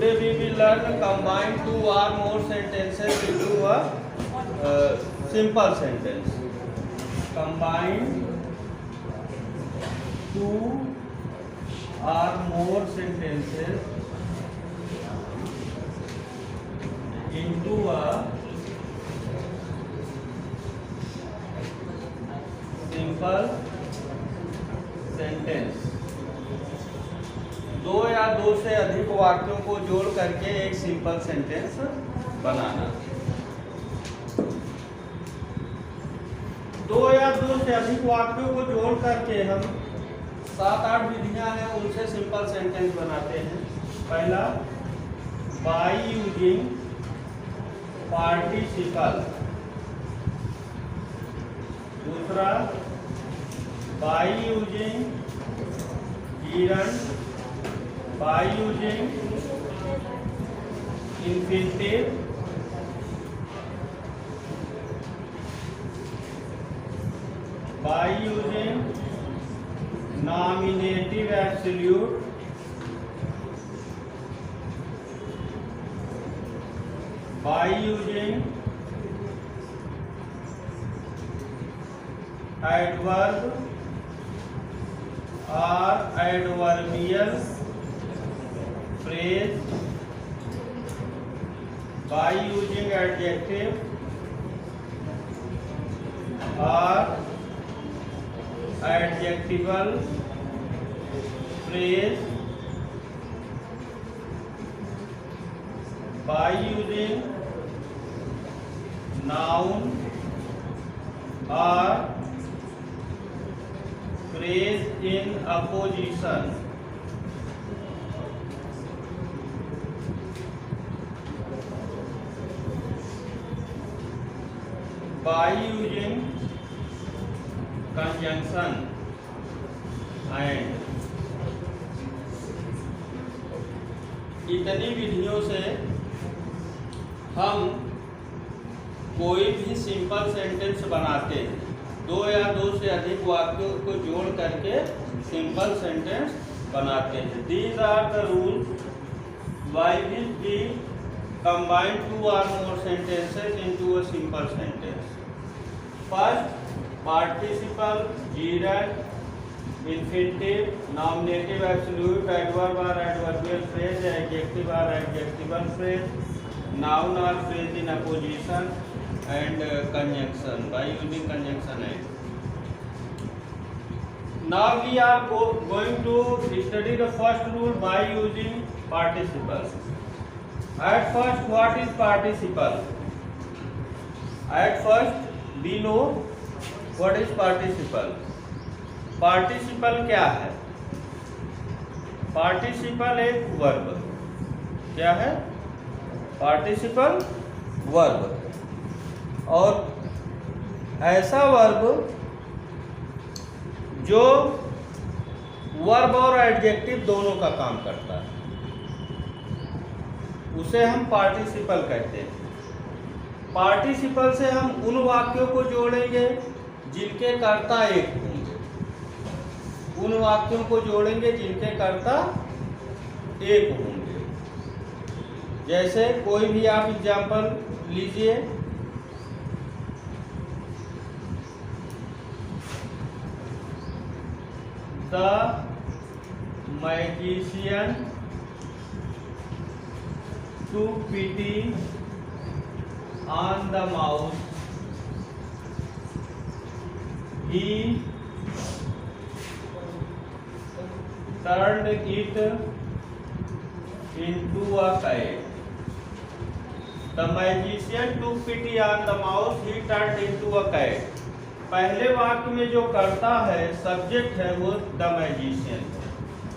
Today we will learn combine two or more sentences into a simple sentence. Combine two or more sentences into a simple sentence. दो या दो से अधिक वाक्यों को जोड़ करके एक सिंपल सेंटेंस बनाना। दो या दो से अधिक वाक्यों को जोड़ करके हम 7-8 विधियां हैं, उनसे सिंपल सेंटेंस बनाते हैं। पहला, बाय यूजिंग पार्टिसिपल। दूसरा, by using gerund, by using infinitive, by using nominative absolute, by using adverb or adverbial phrase, by using adjective or adjectival phrase, by using noun or phrase in opposition, by using conjunction and। इतनी विधियों से हम कोई भी simple sentence बनाते हैं। दो या दो से अधिक वाक्यों को जोड़ करके सिंपल सेंटेंस बनाते हैं। These are the rules by which we combine two or more sentences into a simple sentence. First, participle, gerund, infinitive, nominative absolute, adverb or adverbial phrase, adjective or adjectival phrase, noun or phrase in opposition, and conjunction by using conjunction and। Now we are going to study the first rule by using participle. At first, what is participle? At first we know what is participle. Participle क्या है? Participle एक verb. क्या है? Participle verb, और ऐसा verb जो verb और adjective दोनों का काम करता है, उसे हम पार्टिसिपल कहते हैं। पार्टिसिपल से हम उन वाक्यों को जोड़ेंगे जिनके कर्ता एक होंगे, उन वाक्यों को जोड़ेंगे जिनके कर्ता एक होंगे। जैसे कोई भी आप एग्जाम्पल लीजिए। The magician took pity on the mouse, he turned it into a kite. The magician took pity on the mouse, he turned into a kite. पहले वाक्य में जो कर्ता है, सब्जेक्ट है, वो द मैजिशियन,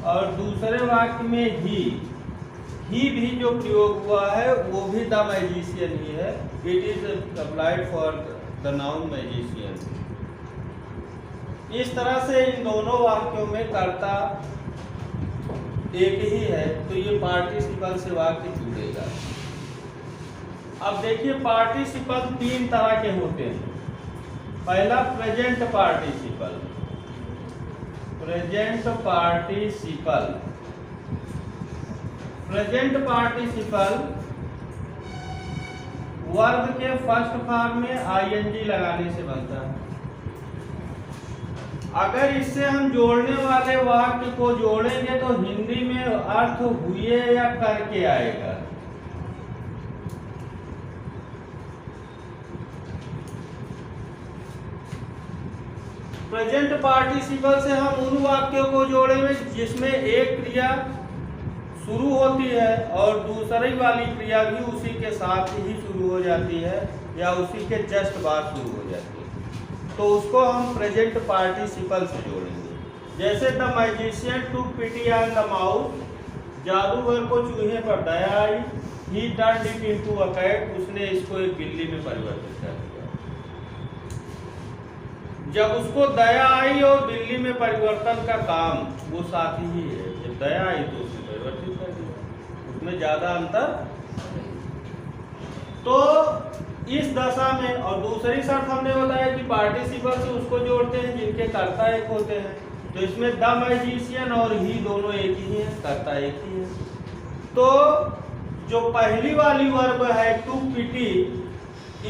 और दूसरे वाक्य में ही भी जो प्रयोग हुआ है वो भी द मैजिशियन ही है। It is applied for the noun magician. इस तरह से इन दोनों वाक्यों में कर्ता एक ही है, तो ये पार्टिसिपल से वाक्य जुड़ेगा। अब देखिए, पार्टिसिपल तीन तरह के होते हैं। पहला, present participle. Present participle present participle verb के फर्स्ट फॉर्म में आईएनजी लगाने से बनता है। अगर इससे हम जोड़ने वाले वाक्य को जोड़ेंगे तो हिंदी में अर्थ हुए या करके आएगा। प्रेजेंट पार्टिसिपल से हम उन वाक्यों को जोड़ेंगे जिसमें एक क्रिया शुरू होती है और दूसरी वाली क्रिया भी उसी के साथ ही शुरू हो जाती है या उसी के जस्ट बाद शुरू हो जाती है, तो उसको हम प्रेजेंट पार्टिसिपल से जोड़ेंगे। जैसे द मैजिशियन टूक पिटी ऑन द माउस, जादूगर को चूहे पर दया आई। He turned it into a cat, उसने इसको एक बिल्ली में परिवर्तित कर दिया। जब उसको दया आई और बिल्ली में परिवर्तन का काम वो साथ ही है। जब दया आई तो उसने परिवर्तित कर दिया, उसमें ज्यादा अंतर। तो इस दशा में, और दूसरी शर्त हमने बताया कि पार्टिसिपल से उसको जोड़ते हैं जिनके कर्ता एक होते हैं। तो इसमें द मैजिशियन और ही दोनों एक ही है, कर्ता एक ही है। तो जो पहली वाली वर्ब है टू पिटी,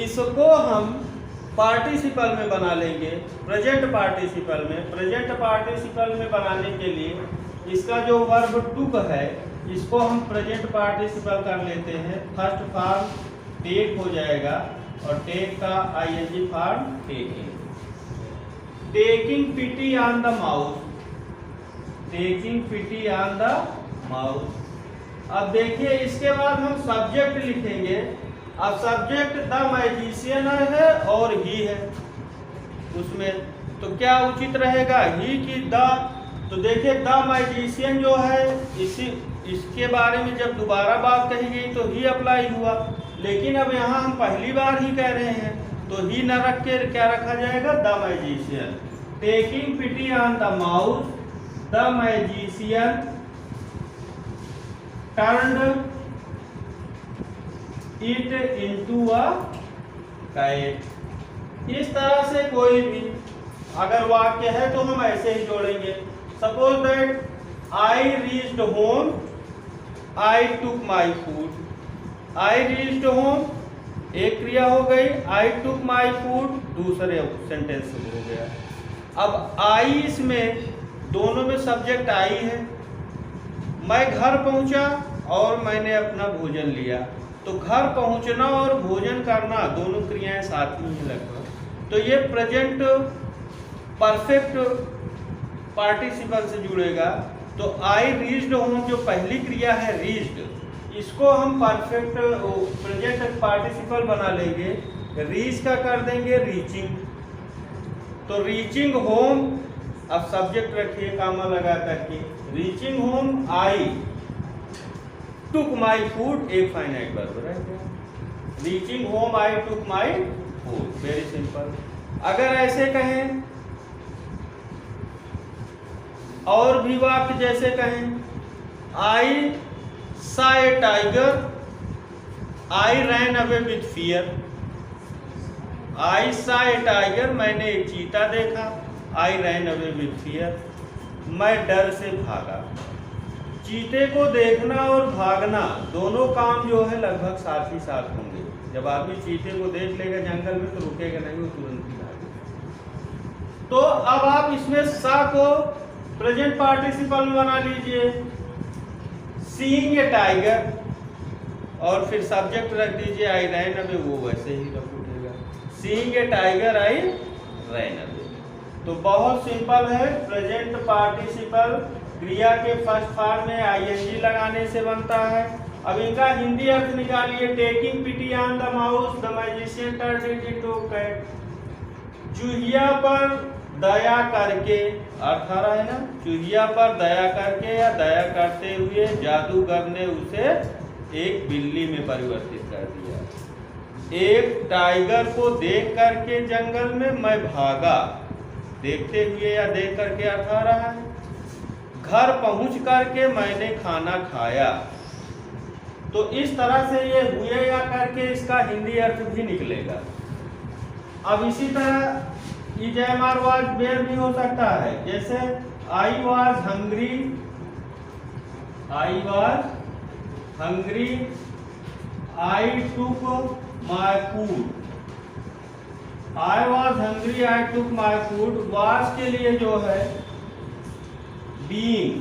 इसको हम पार्टिसिपल में बना लेंगे, प्रेजेंट पार्टिसिपल में। प्रेजेंट पार्टिसिपल में बनाने के लिए इसका जो वर्ब टुक है इसको हम प्रेजेंट पार्टिसिपल कर लेते हैं। फर्स्ट फॉर्म टेक हो जाएगा और टेक का ING form taking. Taking pity on the mouse, taking pity on the mouse. अब देखिए इसके बाद हम सब्जेक्ट लिखेंगे। अब सब्जेक्ट द मैजिशियन है और ही है उसमें, तो क्या उचित रहेगा, ही की द। तो देखिए द मैजिशियन जो है इसके बारे में जब दोबारा बात कही गई तो ही अप्लाई हुआ, लेकिन अब यहाँ हम पहली बार ही कह रहे हैं तो ही न रख के क्या रखा जाएगा, the magician. Taking pity on the mouse, the magician turned it into a cat. इस तरह से कोई भी अगर वाक्य है तो हम ऐसे ही जोड़ेंगे। Suppose that I reached home, I took my food. I reached home एक क्रिया हो गई, आई टुक माई फूड दूसरे सेंटेंस हो गया। अब आई इसमें दोनों में सब्जेक्ट आई है। मैं घर पहुंचा और मैंने अपना भोजन लिया, तो घर पहुंचना और भोजन करना दोनों क्रियाएं साथ ही हैं लगभग। तो ये प्रेजेंट परफेक्ट पार्टिसिपल से जुड़ेगा। तो आई रीच्ड होम जो पहली क्रिया है रीच्ड, इसको हम परफेक्ट प्रेजेंट पार्टिसिपल बना लेंगे। रीच का कर देंगे रीचिंग। तो रीचिंग होम, अब सब्जेक्ट रखिए कामा लगा करके, reaching home I took my food, एक फाइनाइट वर्ब रह गया। Reaching home I took my food, very simple. अगर ऐसे कहें और भी वाक्य जैसे कहें, आई saw a tiger, I ran away with fear। I saw a tiger, मैंने एक चीता देखा। I ran away with fear, मैं डर से भागा। चीते को देखना और भागना दोनों काम जो है लगभग साथ ही साथ होंगे। जब आदमी चीते को देख लेगा जंगल में तो रुकेगा नहीं, वो तुरंत ही भागेगा। तो अब आप इसमें सा को प्रेजेंट पार्टिसिपल में बना लीजिए, सीइंग ए टाइगर, और फिर सब्जेक्ट रख दीजिए आई रैन अवे, वो वैसे ही रख उठेगा, seeing a tiger I ran away. तो बहुत सिंपल है। प्रेजेंट पार्टिसिपल क्रिया के फर्स्ट फॉर्म में आईएनजी लगाने से बनता है। अब इनका हिंदी अर्थ निकालिए। Taking pity on the mouse, the magician turned it into cat. चूहिया पर दया करके, अर्थ आ रहा है ना, चूहिया पर दया करके या दया करते हुए जादूगर ने उसे एक बिल्ली में परिवर्तित कर दिया। एक टाइगर को देख करके जंगल में मैं भागा, देखते हुए या देख करके अर्थ आ रहा है। घर पहुंच करके मैंने खाना खाया। तो इस तरह से ये हुए या करके इसका हिंदी अर्थ भी निकलेगा। अब इसी तरह इजैमार वाज वेयर भी हो सकता है। जैसे I was hungry, I was Hungary I took my food, I was hungry I took my food, was के लिए जो है बीइंग,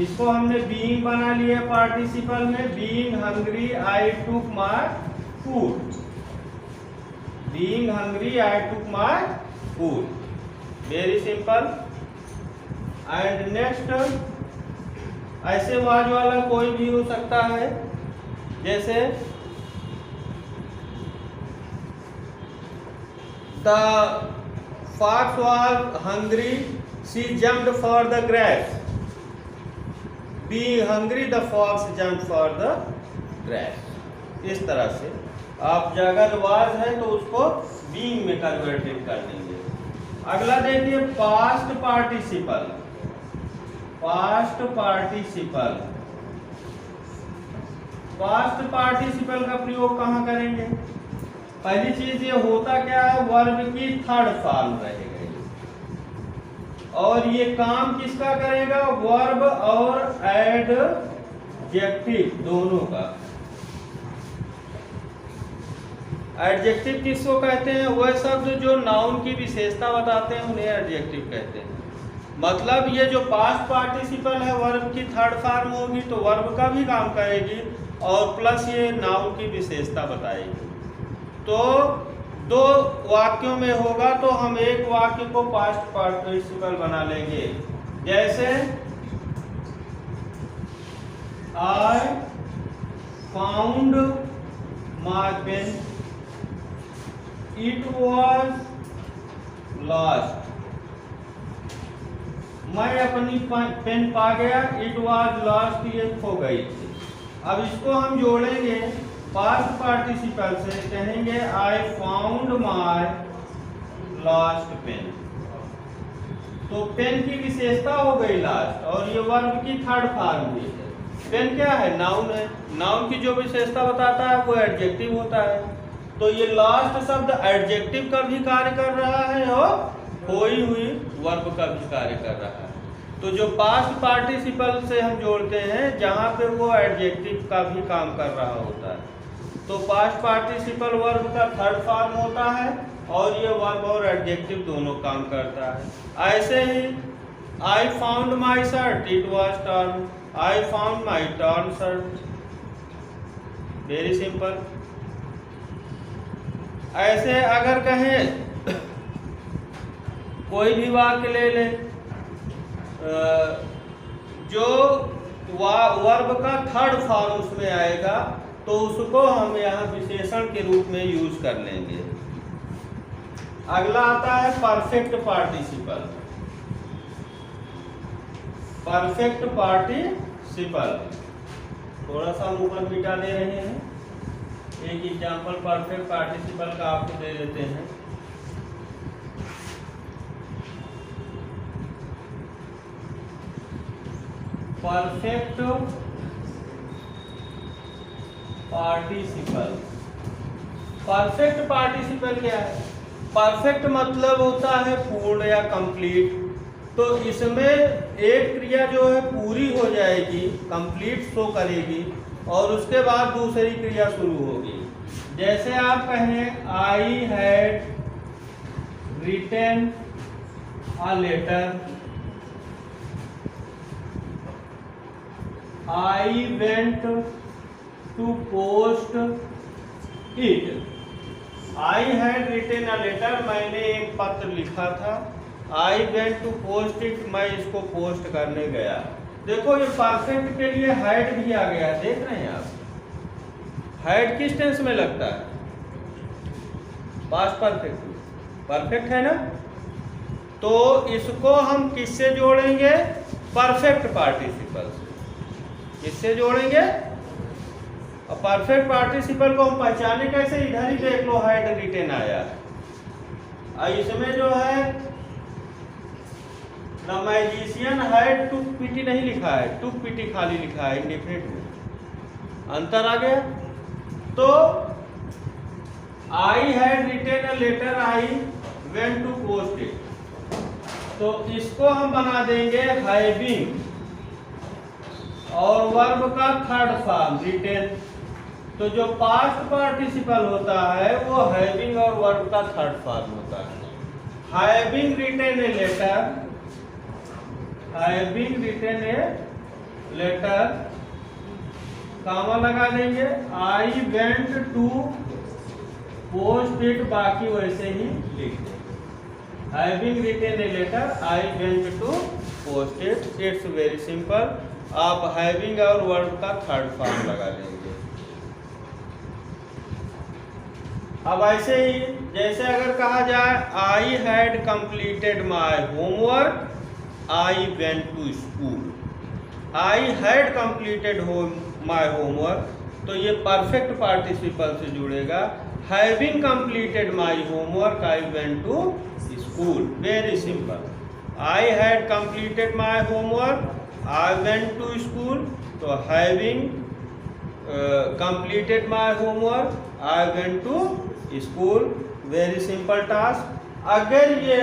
इसको हमने बीइंग बना लिया पार्टिसिपल में, being hungry I took my food, being hungry I took my food, very simple. And next, ऐसे वाज वाला कोई भी हो सकता है, जैसे the fox was hungry, she jumped for the grass, being hungry the fox jumped for the grass। इस तरह से आप अगर was है तो उसको being में कन्वर्टेड कर देंगे। अगला देखिए past participle, past participle, past participle का प्रयोग कहाँ करेंगे? पहली चीज ये होता क्या है, वर्ब की थर्ड फॉर्म रहेगा, और ये काम किसका करेगा? वर्ब और एडजेक्टिव दोनों का। एडजेक्टिव किसको कहते हैं? वह शब्द जो नाउन की विशेषता बताते हैं उन्हें एडजेक्टिव कहते हैं। मतलब ये जो पास्ट पार्टिसिपल है वर्ब की थर्ड फॉर्म होगी तो वर्ब का भी काम करेगी और प्लस ये नाउन की विशेषता बताएगी। तो दो वाक्यों में होगा तो हम एक वाक्य को पास्ट पार्टिसिपल बना लेंगे, जैसे I found my pen, it was lost, मैं अपनी पेन पा गया, इट वॉज लॉस्ट ये खो गई थी। अब इसको हम जोड़ेंगे पास्ट पार्टिसिपल से, कहेंगे I found my lost pen, तो पेन की विशेषता हो गई लास्ट और ये वर्ब की थर्ड फॉर्म भी है। पेन क्या है? नाउन है, नाउन की जो विशेषता बताता है वो एडजेक्टिव होता है, तो ये लास्ट शब्द एडजेक्टिव का भी कार्य कर रहा है और खोई हुई वर्ब का भी कार्य कर रहा है। तो जो पास्ट पार्टिसिपल से हम जोड़ते हैं जहाँ पे वो एडजेक्टिव का भी काम कर रहा होता है, तो पास्ट पार्टिसिपल वर्ब का थर्ड फॉर्म होता है और ये वर्ब और एडजेक्टिव दोनों काम करता है। ऐसे ही I found my shirt, it was torn, I found my torn shirt, very simple. ऐसे अगर कहें कोई भी वाक्य ले ले जो वर्ब का थर्ड फॉर्म उसमें आएगा तो उसको हम यहाँ विशेषण के रूप में यूज कर लेंगे। अगला आता है परफेक्ट पार्टिसिपल, परफेक्ट पार्टिसिपल थोड़ा सा हम ऊपर मिटा दे रहे हैं, एक एग्जांपल परफेक्ट पार्टिसिपल का आपको दे देते हैं। परफेक्ट पार्टिसिपल, परफेक्ट पार्टिसिपल क्या है? परफेक्ट मतलब होता है पूर्ण या कंप्लीट, तो इसमें एक क्रिया जो है पूरी हो जाएगी, कंप्लीट शो करेगी और उसके बाद दूसरी क्रिया शुरू होगी। जैसे आप कहें I had written a letter, I went to post it, I had written a letter मैंने एक पत्र लिखा था, I went to post it मैं इसको पोस्ट करने गया। देखो ये परफेक्ट के लिए हैड भी आ गया, देख रहे हैं आप। हैड किस टेंस में लगता है? पास्ट परफेक्ट, परफेक्ट है ना, तो इसको हम किससे जोड़ेंगे? परफेक्ट पार्टिसिपल से। किससे जोड़ेंगे? और परफेक्ट पार्टिसिपल को हम पहचाने कैसे? इधर ही देख लो, हैड रिटन आया, इसमें जो है the magician had to pity नहीं लिखा है, टू पीटी खाली लिखा है इंडेफिनिट में, अंतर आ गया। तो I had written a letter, I went to post it, तो इसको हम बना देंगे हैविंग और वर्ब का थर्ड फॉर्म रिटेन। तो जो पास्ट पार्टिसिपल होता है वो हैविंग और वर्ब का थर्ड फॉर्म होता है। Having written a letter, having written a letter, comma लगा देंगे, I went to post it, बाकी वैसे ही लिख देंगे। Having written a letter, I went to post it, it's very simple. आप हैविंग और वर्ब का थर्ड फॉर्म लगा लेंगे। अब ऐसे ही जैसे अगर कहा जाए I had completed my homework, I went to school. I had completed my homework, तो ये परफेक्ट पार्टिसिपल से जुड़ेगा। Having completed my homework, I went to school, very simple. I had completed my homework, I went to school, तो having completed my homework, I went to school, very simple task. अगर ये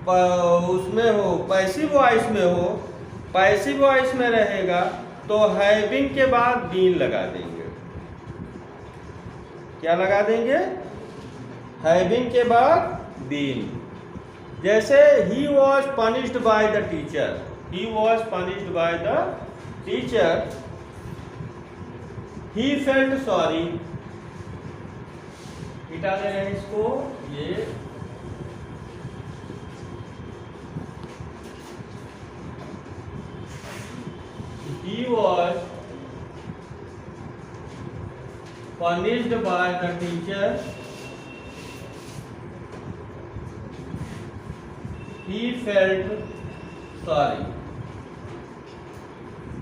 उसमें हो, passive voice में हो, passive voice में रहेगा तो हैविंग के बाद बीन लगा देंगे। क्या लगा देंगे? हैविंग के बाद बीन। जैसे he was punished by the teacher, he was punished by the teacher, he felt sorry, हटा दे रहे हैं इसको, ये he was punished by the teacher, he felt sorry।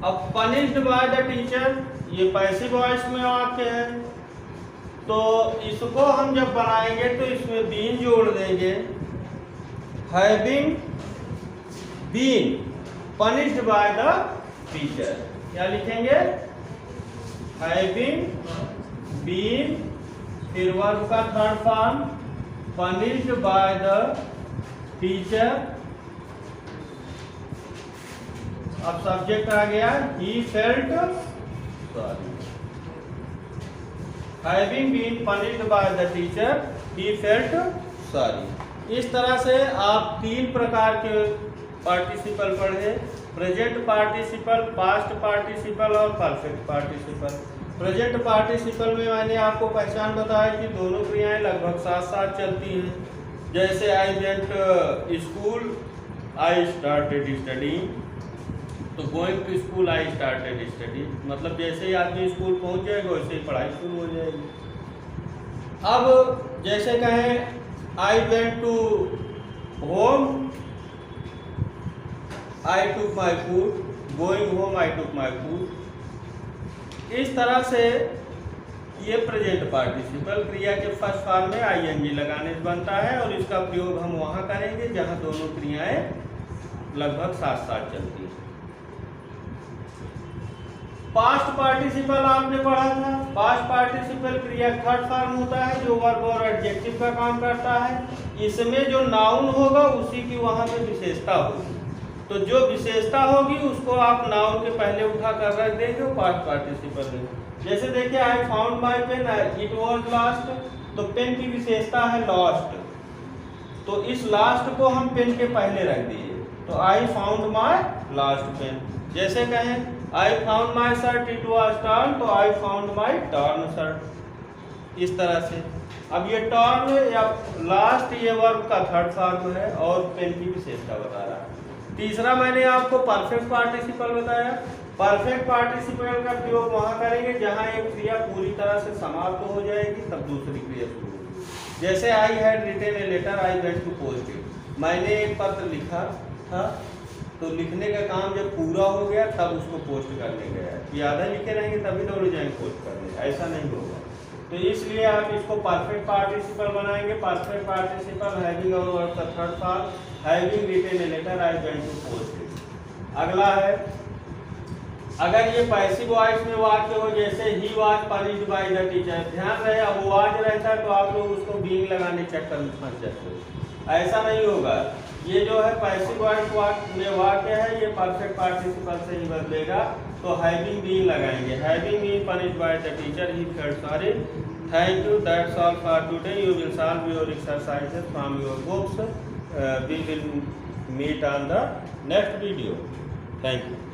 अब punished by the teacher ये पैसिव वॉइस में वाक्य है, तो इसको हम जब बनाएंगे तो इसमें बीन जोड़ देंगे। Having been punished by the teacher, क्या लिखेंगे? हैविंग बीन, फिर वर्ब का third form punished by the teacher. अब सब्जेक्ट आ गया he felt sorry. Having been punished by the teacher, he felt sorry. इस तरह से आप तीन प्रकार के पार्टिसिपल पढ़े, प्रेजेंट पार्टिसिपल, पास्ट पार्टिसिपल और परफेक्ट पार्टिसिपल। प्रेजेंट पार्टिसिपल में मैंने आपको पहचान बताया कि दोनों क्रियाएं लगभग साथ साथ चलती हैं। जैसे I went school, I started studying, तो going to school, I started study, मतलब जैसे ही आदमी स्कूल पहुंच जाएगा वैसे ही पढ़ाई शुरू हो जाएगी। अब जैसे कहें I went to home, I took my food, going home I took my food. इस तरह से ये प्रेजेंट पार्टिसिपल क्रिया के फर्स्ट फॉर्म में आईएनजी लगाने से बनता है, और इसका प्रयोग हम वहाँ करेंगे जहाँ दोनों क्रियाएं लगभग साथ साथ चलती हैं। पास्ट पार्टिसिपल आपने पढ़ा था, पास्ट पार्टिसिपल क्रिया थर्ड फॉर्म होता है जो वर्ब और एडजेक्टिव का काम करता है। इसमें जो नाउन होगा उसी की वहाँ पे विशेषता होगी, तो जो विशेषता होगी उसको आप नाउन के पहले उठा कर रख देंगे, वो पास्ट पार्टिसिपल है। जैसे देखिए I found my pen, it was last, तो पेन की विशेषता है लॉस्ट, तो इस लास्ट को हम पेन के पहले रख दिए, तो I found my last pen. जैसे कहें I found my shirt, it was torn, तो I found my torn shirt. इस तरह से अब ये टर्न या लास्ट ये वर्ब का थर्ड फॉर्म है और पेन की विशेषता बता रहा है। तीसरा मैंने आपको परफेक्ट पार्टिसिपल बताया। परफेक्ट पार्टिसिपल का प्रयोग वहाँ करेंगे जहाँ एक क्रिया पूरी तरह से समाप्त हो जाएगी, तब दूसरी क्रिया शुरू होगी। जैसे I had written a letter, I went to post it, मैंने एक पत्र लिखा था, तो लिखने का काम जब पूरा हो गया तब उसको पोस्ट करने गया। कि आधा लिखे रहेंगे तभी दौड़ जाएंगे पोस्ट करने, ऐसा नहीं होगा। तो इसलिए आप इसको परफेक्ट पार्टिसिपल बनाएंगे। परफेक्ट पार्टिसिपल हैविंग और वर्ब का third form, having written a letter, I went to post it. अगला है, अगर ये पैसिव वॉइस में वाक्य हो, जैसे he was punished by the teacher, ध्यान रहे अब वाज रहता है तो आप लोग उसको बीइंग लगाने चक्कर में फंस जाते हो, ऐसा नहीं होगा। ये जो है पैसिव वॉइस में वाक्य है, ये परफेक्ट पार्टिसिपल से ही बदलेगा, तो हैविंग बीन लगाएंगे। Having been punished by the teacher he felt sorry. Thank you, that's all for today. You will solve your exercises from your books. We will meet on the next video. Thank you.